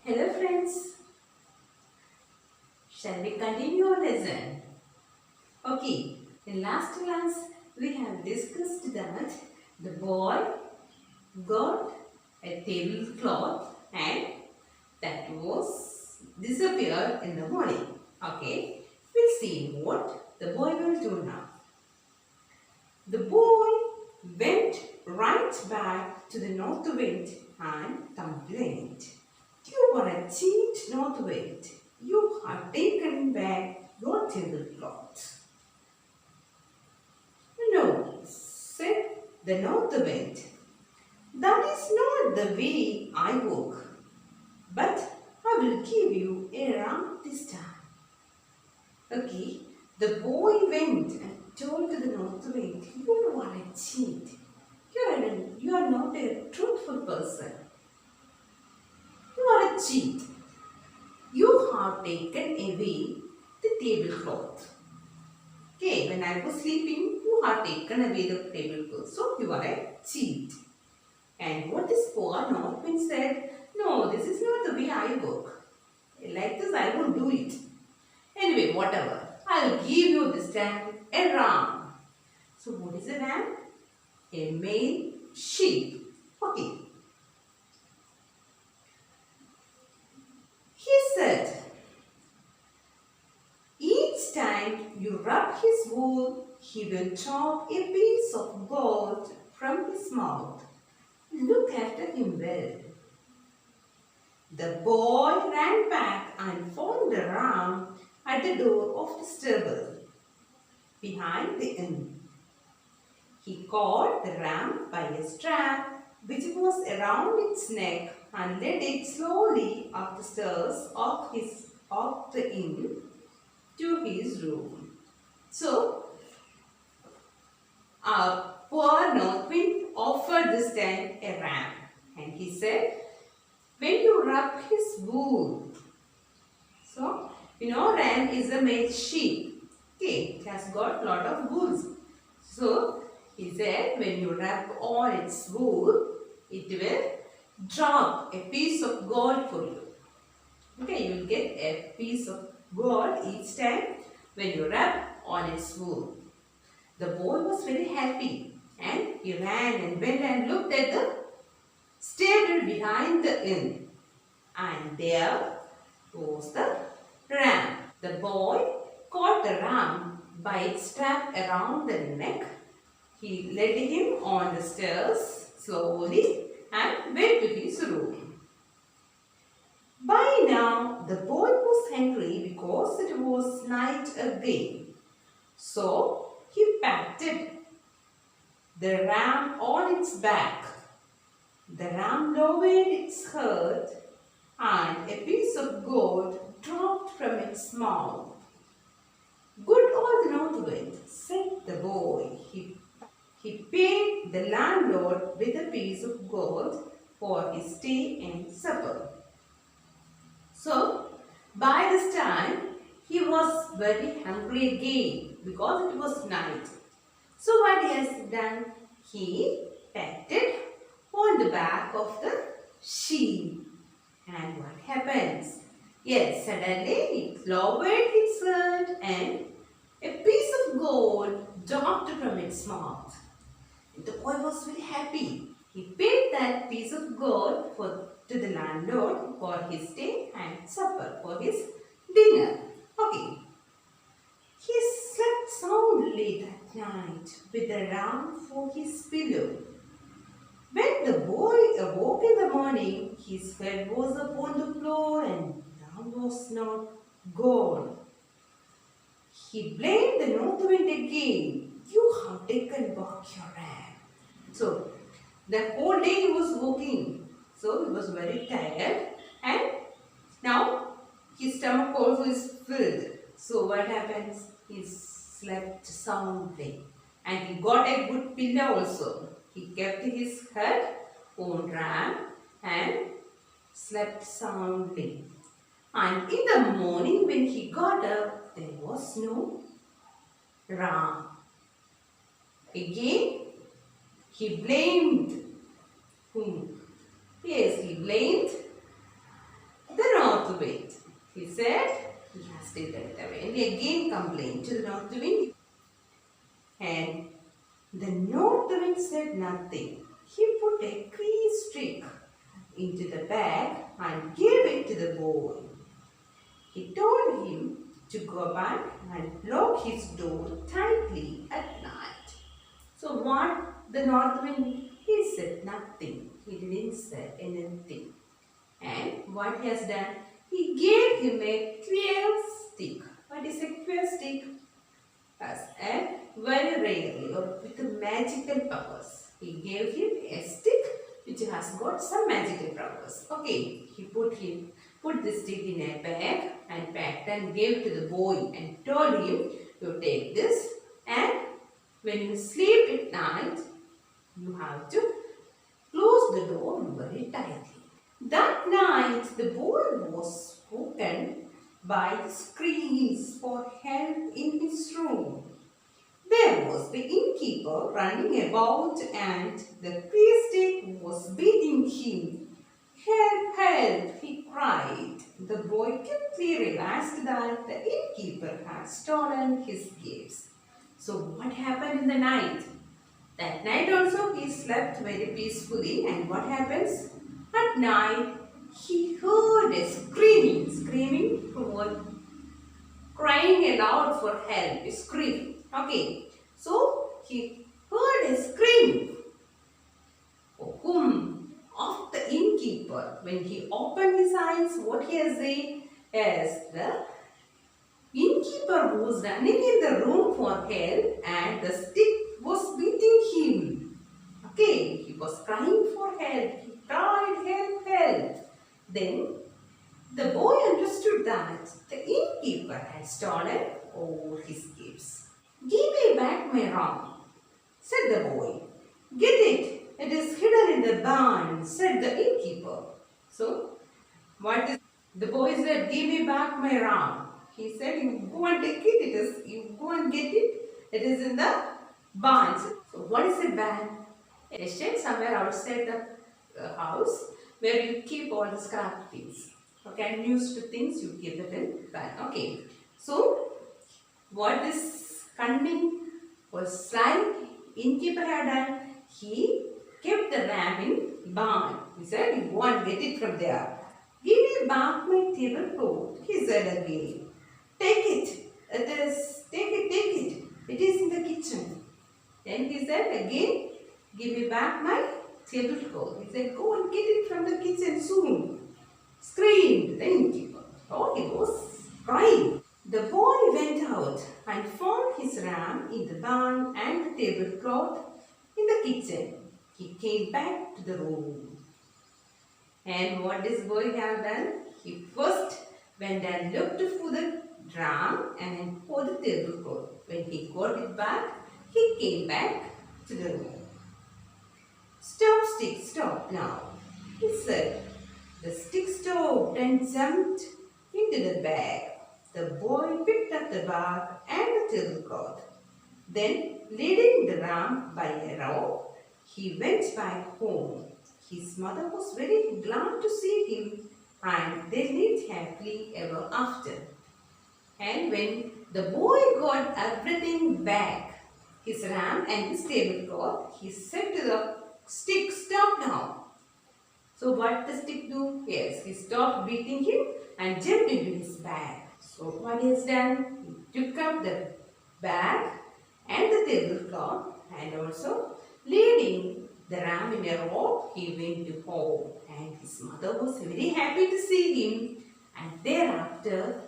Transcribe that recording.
Hello friends, shall we continue our lesson? Okay, in last class we have discussed that the boy got a tablecloth and that was disappeared in the morning. Okay, we'll see what the boy will do now. The boy went right back to the north wind and complained. You are a cheat, north wind. You have taken back your tablecloth. No, said the north wind. That is not the way I work. But I will give you a ram this time. Okay, the boy went and told to the north wind, you are a cheat. You are not a truthful person. You are a cheat. You have taken away the tablecloth. Okay, when I was sleeping, you have taken away the tablecloth. So you are a cheat. And what this poor Northwind said, no, this is not the way I work. Like this, I won't do it. Anyway, whatever. I'll give you this time a ram. So what is a ram? A male sheep. Okay. He said, each time you rub his wool, he will chop a piece of gold from his mouth. Look after him well. The boy ran back and found the ram at the door of the stable behind the inn. He caught the ram by a strap which was around its neck and led it slowly up the stairs of the inn to his room. So, our poor Northwind offered this time a ram, and he said, when you rub his wool, so ram is a male sheep. Okay, it has got lot of wool. So he said, when you rub on its wool, it will drop a piece of gold for you. Okay, you will get a piece of gold each time when you rub on its wool. The boy was very happy and he ran and went and looked at the stable behind the inn. And there was the ram. The boy caught the ram by its strap around the neck. He led him on the stairs slowly and went to his room. By now, the boy was hungry because it was night again. So, he patted the ram on its back. The ram lowered its head and a piece of gold dropped from its mouth. Good old Northwind, said the boy. He paid the landlord with a piece of gold for his stay and supper. So, by this time, he was very hungry again because it was night. So, what he has done? He patted on the back of the sheep. And what happens? Yes, suddenly it lowered its head and a piece of gold dropped from its mouth. The boy was very happy. He paid that piece of gold to the landlord for his stay and supper, for his dinner. Okay. He slept soundly that night with the ram for his pillow. When the boy awoke in the morning, his head was upon the floor and the ram was not gone. He blamed the north wind again. You have taken back your ram. So, the whole day he was working. So, he was very tired and now his stomach also is filled. So, what happens? He slept soundly and he got a good pillow also. He kept his head on ram and slept soundly. And in the morning when he got up, there was no ram. Again, he blamed whom? Yes, he blamed said he has taken it away. And he again complained to the north wind. And the north wind said nothing. He put a key stick into the bag and gave it to the boy. He told him to go back and lock his door tightly at night. So what the north wind? He said nothing. He didn't say anything. And what he has done? He gave him a queer stick. What is a queer stick? As a very rarely or with magical powers. He gave him a stick which has got some magical powers. Okay, he put the stick in a bag and packed and gave to the boy and told him, you take this and when you sleep at night, you have to close the door very tightly. That night, the boy was woken by the screams for help in his room. There was the innkeeper running about and the priest was beating him. Help, help, he cried. The boy quickly realized that the innkeeper had stolen his gifts. So what happened in the night? That night also he slept very peacefully, and what happens? At night he heard a screaming for what? Crying aloud for help, a scream. Okay, so he heard a scream. For whom? Of the innkeeper. When he opened his eyes, what he has said is the innkeeper was running in the room for help and the stick was beating him. Okay, he was crying for help. He cried, help, help. Then the boy understood that the innkeeper had stolen all his gifts. Give me back my ram, said the boy. Get it, it is hidden in the barn, said the innkeeper. So, what is the boy said, give me back my ram. He said, you go and take it, you go and get it, it is in the barn. So, what is a barn? A shed somewhere outside the house where you keep all the scrap things. Okay, unused things you keep it in barn. Okay, so what this cunning or sly innkeeper had done, he kept the ram in barn. He said, you go and get it from there. Give me back my tablecloth, he said again. Take it. Take it. It is in the kitchen. Then he said again, give me back my tablecloth. He said, go and get it from the kitchen soon. Screamed the innkeeper. Oh, he was crying. The boy went out and found his ram in the barn and the tablecloth in the kitchen. He came back to the room. And what this boy have done? He first went and looked for the ram and for the tablecloth. When he got it back, he came back to the room. Stop, stick, stop now, he said. The stick stopped and jumped into the bag. The boy picked up the bag and the tablecloth. Then, leading the ram by a rope, he went back home. His mother was very glad to see him and they lived happily ever after. And when the boy got everything back, his ram and his tablecloth, he said to the stick, stop now. So what the stick do? Yes, he stopped beating him and jumped into his bag. So what he has done? He took up the bag and the tablecloth and also leading the ram in a rope, he went to home. And his mother was very happy to see him. And thereafter,